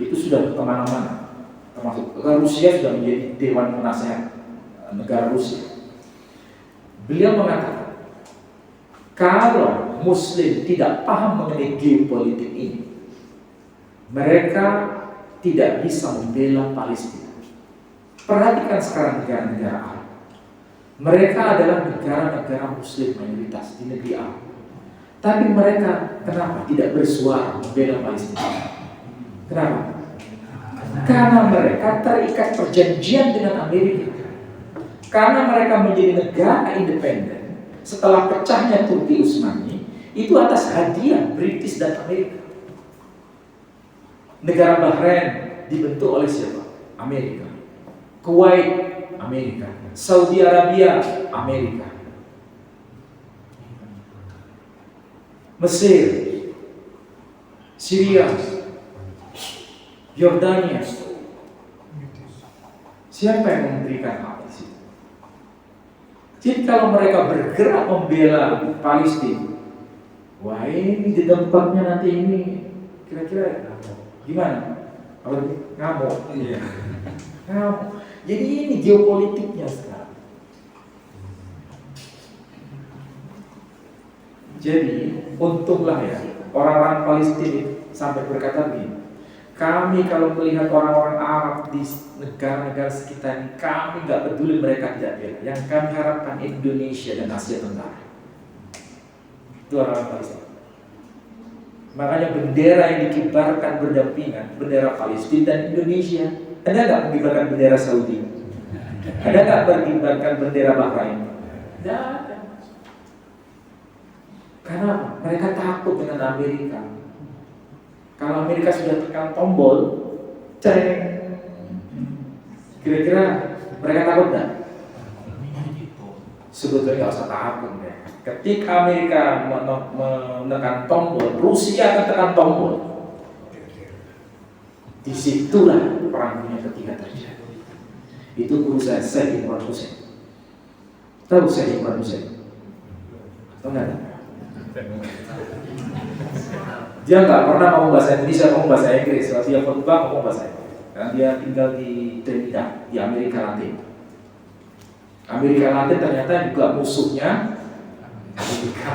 itu sudah kemana-mana, termasuk Rusia sudah menjadi Dewan Penasehat negara Rusia. Beliau mengatakan kalau Muslim tidak paham mengenai geopolitik ini, mereka tidak bisa membela Palestina. Perhatikan sekarang negara-negara Arab. Mereka adalah negara-negara Muslim mayoritas di negeri Arab. Tapi mereka kenapa tidak bersuara membela Palestina? Kenapa? Karena mereka terikat perjanjian dengan Amerika. Karena mereka menjadi negara independen setelah pecahnya Turki Utsmani, itu atas hadiah British dan Amerika. Negara Bahrain dibentuk oleh siapa? Amerika. Kuwait, Amerika. Saudi Arabia, Amerika. Mesir, Syria, Yordania. Siapa yang memberikan hak di situ? Jadi kalau mereka bergerak membela Palestina, wah ini di tempatnya nanti ini kira-kira gimana? Kalau ngamuk, ngamuk. Jadi ini geopolitiknya sekarang. Jadi untunglah ya orang-orang Palestina sampai berkata begini, kami kalau melihat orang-orang Arab di negara-negara sekitar ini, kami nggak peduli mereka tidak bela. Yang kami harapkan Indonesia dan Asia Tenggara. Itu orang-orang Palestina. Makanya bendera yang dikibarkan berdampingan, bendera Palestina dan Indonesia. Ada nggak mengibarkan bendera Saudi? Ada nggak mengibarkan bendera Bahrain? Tidak ada. Karena mereka takut dengan Amerika. Kalau Amerika sudah tekan tombol, ceng. Kira-kira mereka takut nggak? Sebetulnya nggak usah takut ya. Ketika Amerika menekan tombol, Rusia akan tekan tombol. Disitulah perang dunia ketiga terjadi. Itu guru saya, Syekh Imran Hussein. Tahu Syekh Imran Hussein? Tahu nggak? Dia nggak pernah ngomong bahasa Indonesia, ngomong bahasa Inggris. Kalau dia khotbah ngomong bahasa Inggris. Karena dia tinggal di Trinidad, di Amerika Latin. Amerika Latin ternyata juga musuhnya Amerika.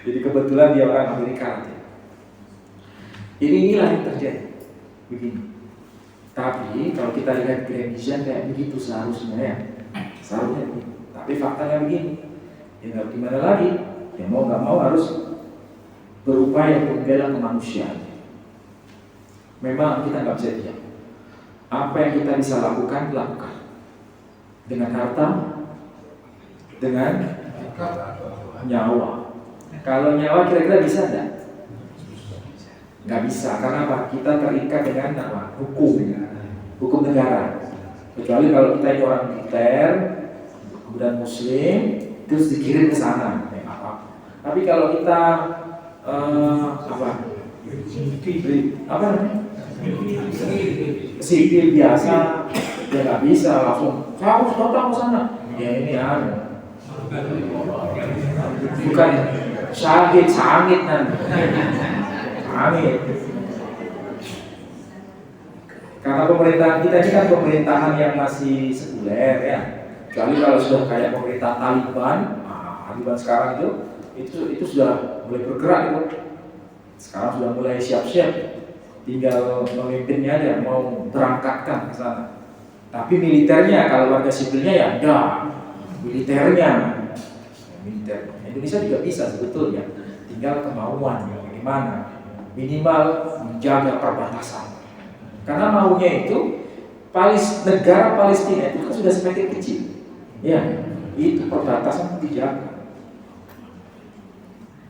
Jadi kebetulan dia orang Amerika Latin. Inilah yang terjadi. Begini. Tapi kalau kita lihat Grand Vision kayak begitu seharusnya ya. Seharusnya begini. Tapi faktanya begini. Ya nggak gimana lagi. Ya mau nggak mau harus berupaya membela kemanusiaan. Memang kita nggak bisa diam. Apa yang kita bisa lakukan, lakukan. Dengan harta, dengan nyawa. Kalau nyawa kira-kira bisa nggak? Nggak bisa. Karena apa? Kita terikat dengan apa? Hukum negara. Kecuali kalau kita ini orang militer, kemudian Muslim, terus dikirim ke sana. Tapi kalau kita sipil biasa, ya nggak bisa langsung harus datang ke sana. Ya ini bukan syahid sangit nanti. Sangit. Karena pemerintahan kita ini kan pemerintahan yang masih sekuler ya. Kecuali kalau sudah kayak pemerintah Taliban, Taliban sekarang itu sudah mulai bergerak itu. Sekarang sudah mulai siap-siap, tinggal memimpinnya aja mau berangkatkan ke sana. Tapi militernya, kalau warga sipilnya ya enggak. Militer. Indonesia juga bisa sebetulnya, tinggal kemauan bagaimana. Minimal menjaga perbatasan. Karena maunya itu negara Palestina itu kan sudah semakin kecil. Ya, itu perbatasan dijaga.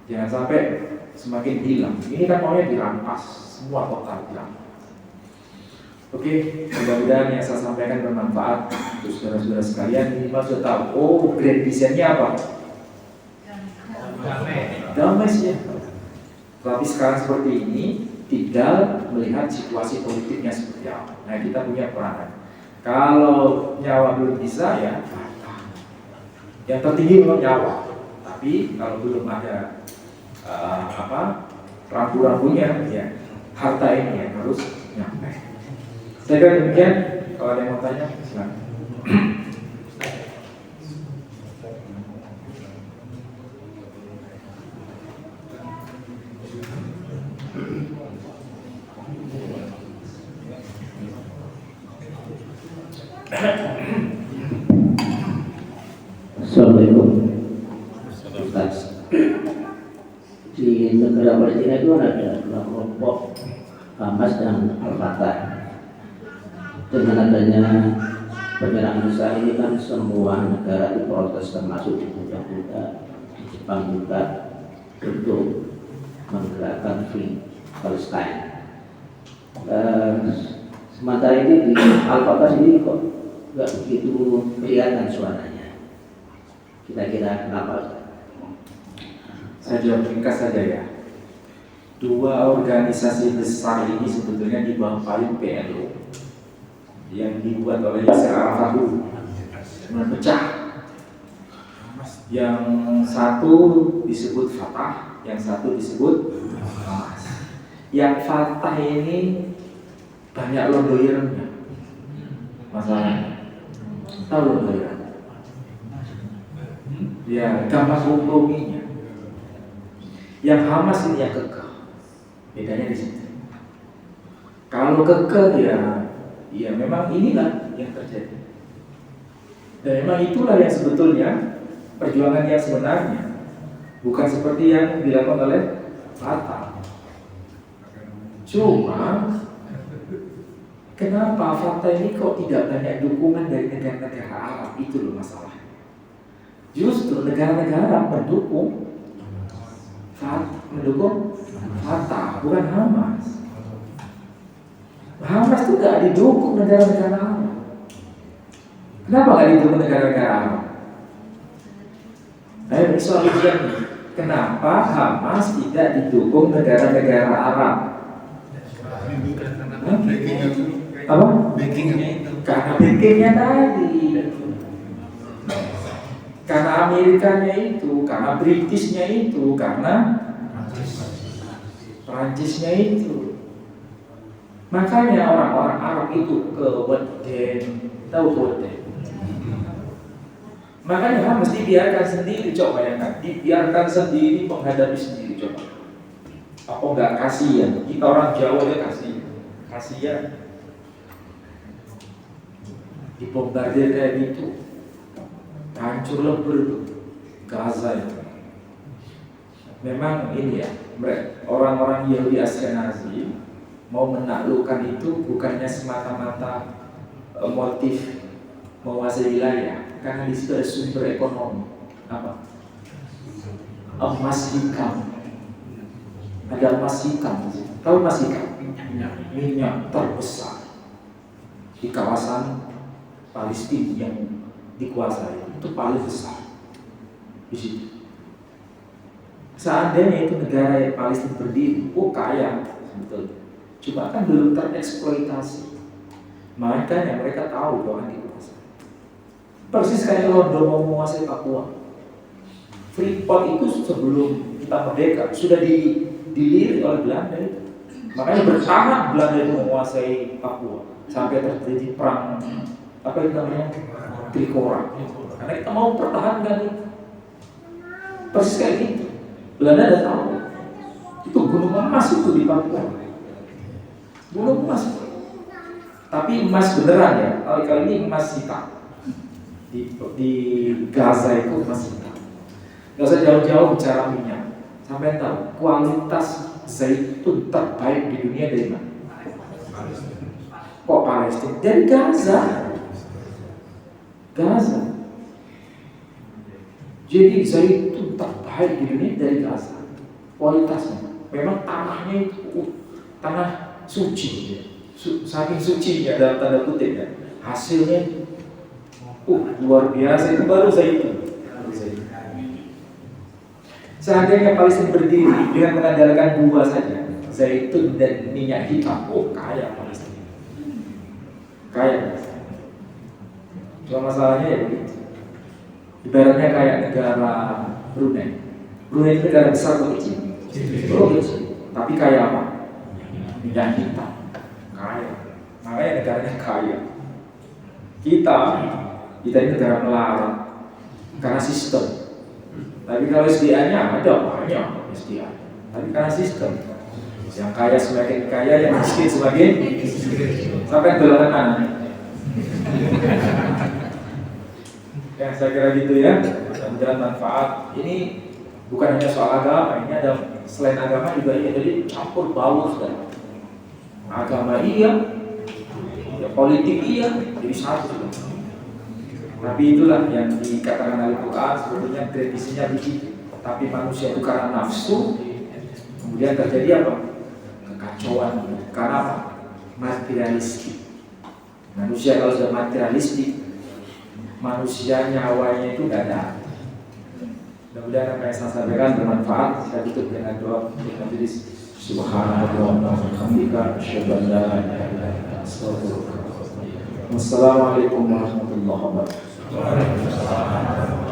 Jangan sampai semakin hilang. Ini kan maunya dirampas, semua total dirampas. Oke, mudah-mudahan yang saya sampaikan bermanfaat untuk saudara-saudara sekalian. Minimal sudah tahu, grand vision-nya apa? Damai sih. Tapi sekarang seperti ini, tinggal melihat situasi politiknya seperti apa. Nah, kita punya peranan. Kalau nyawa belum bisa, ya yang tertinggi memang nyawa. Tapi kalau belum ada rambu-rambunya, ya harta ini yang harus nyampe. Saya kira demikian. Kalau ada yang mau tanya, silakan. Assalamualaikum. Ustaz, di negara Palestina itu ada dua kelompok, Hamas dan Al-Fatah. Dengan adanya penyerangan Israel ini kan semua negara diprotes, termasuk di Buddha, di Jepang juga, untuk menggerakkan Free Palestine. Sementara ini di Al-Fatah ini kok nggak begitu kelihatan suaranya. Kira-kira kenapa? Saya jawab ringkas saja ya. Dua organisasi besar ini sebetulnya di bawah payung PLO yang dibuat oleh Yasser Arafat dulu memecah. Yang satu disebut Fatah, yang satu disebut Hamas. Yang Fatah ini banyak londoirnya masalahnya. Tahu londoir? Ya, gampang komprominya. Yang Hamas ini yang kekeh. Bedanya di situ. Kalau kekeh ya memang inilah yang terjadi. Dan memang itulah yang sebetulnya perjuangan yang sebenarnya. Bukan seperti yang dilakukan oleh Fatah. Cuma kenapa Fatah ini kok tidak banyak dukungan dari negara-negara Arab? Itu loh masalah. Justru negara-negara mendukung Fatah, bukan Hamas. Hamas itu gak didukung negara-negara Arab. Kenapa gak didukung negara-negara Arab? Ayo soal ujian nih. Kenapa Hamas tidak didukung negara-negara Arab? Apa? Backingnya itu. Karena backingnya tadi. Karena Amerikanya itu, karena Britishnya itu, karena Perancisnya itu. Makanya orang-orang Arab itu ke Weden, tahu Weden. Makanya mesti biarkan sendiri, coba bayangkan, dibiarkan sendiri menghadapi sendiri, coba. Apa enggak kasihan? Kita orang Jawa ya kasihan. Dibombardir kayak gitu, hancur lebur itu Gaza itu. Memang ini ya, orang-orang Yahudi Askenazi mau menaklukkan itu bukannya semata-mata motif menguasai wilayah, karena di situ ada sumber ekonomi. Apa? Emas hikam. Ada emas hikam. Tahu emas hikam? Minyak terbesar di kawasan Palestina yang dikuasai itu paling besar di situ. Seandainya itu negara yang Palestina berdiri, kaya, betul. Cuma kan belum tereksploitasi. Makanya mereka tahu bahwa dikuasai. Persis kayak London mau menguasai Papua. Freeport itu sebelum kita merdeka sudah dilirik oleh Belanda itu. Makanya bertahan Belanda itu menguasai Papua sampai terjadi perang apa itu namanya Trikora. Karena kita mau pertahankan itu. Persis kayak gitu. Belanda ada tahu itu gunung emas itu di Papua. Gunung emas. Tapi emas beneran ya. Kali ini emas hitam. Di Gaza itu emas hitam. Gak usah jauh-jauh bicara minyak. Sampai tahu kualitas zaitun terbaik di dunia dari mana? Kok Palestina? Dari Gaza. Jadi zaitun terbaik di dunia dari Gaza. Kualitasnya. Memang tanahnya itu tanah suci. Saking sucinya dalam tanda kutip ya. Hasilnya luar biasa. Itu baru zaitun. Seandainya Palestina berdiri dengan mengandalkan dua saja, zaitun dan minyak hitam, kaya Palestina. Kaya. Cuma masalahnya ya begitu. Ibaratnya kayak negara Brunei. Brunei itu negara besar atau kecil? Kecil. Tapi kaya apa? Minyak hitam. Kaya. Makanya negaranya kaya. Kita ini negara melarat karena sistem. Tapi kalau SDA-nya ada banyak SDA. Tapi karena sistem, yang kaya semakin kaya, yang miskin semakin sampai dolanan anak. Ya saya kira gitu ya. Mudah-mudahan manfaat. Ini bukan hanya soal agama, ini ada selain agama juga iya. Jadi campur baur sudah. Agama iya, ya, politik iya, jadi satu. Tapi itulah yang dikatakan Al-Quran, sebetulnya tradisinya begitu. Tapi manusia itu karena nafsu, kemudian terjadi apa? Kekacauan. Karena apa? Materialistik. Manusia kalau sudah materialistik, manusia nyawanya itu tidak ada. Mudah-mudahan apa yang saya sampaikan bermanfaat. Saya tutup dengan doa untuk majelis. Subhanallah wa bihamdika, asyhadu an la ilaha illa anta, astaghfiruka wa atubu ilaik. Wassalamualaikum warahmatullahi wabarakatuh.